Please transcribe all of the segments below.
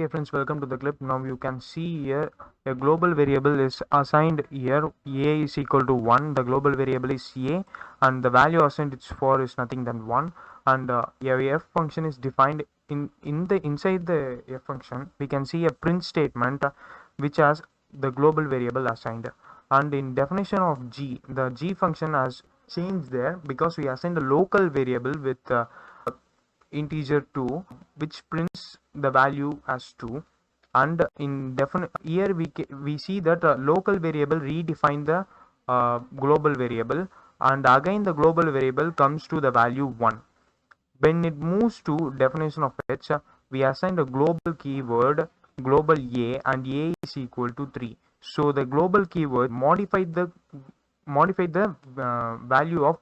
Okay friends, welcome to the clip. Now you can see here a global variable is assigned here. A is equal to 1. The global variable is A and the value assigned it's for is nothing than 1, and a f function is defined inside the f function. We can see a print statement which has the global variable assigned, and in definition of G, the G function has changed there because we assigned a local variable with integer 2 which prints the value as 2, and in here we see that local variable redefine the global variable, and again the global variable comes to the value 1. When it moves to definition of h, we assign a global keyword global a, and a is equal to 3. So the global keyword modified the value of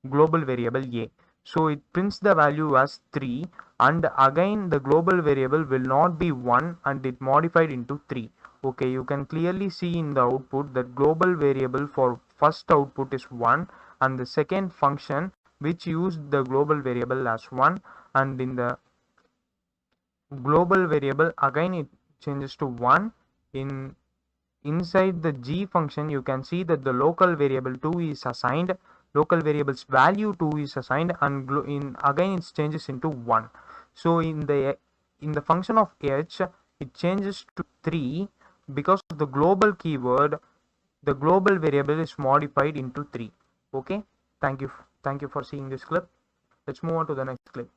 global variable a, so it prints the value as 3, and again the global variable will not be 1 and it modified into 3. Okay, you can clearly see in the output that global variable for first output is 1, and the second function which used the global variable as 1, and in the global variable again it changes to 1. Inside the G function you can see that the local variable 2 is assigned, local variable's value 2 is assigned, and again it changes into 1. So in the function of h it changes to 3 because of the global keyword. The global variable is modified into 3. Okay, thank you for seeing this clip. Let's move on to the next clip.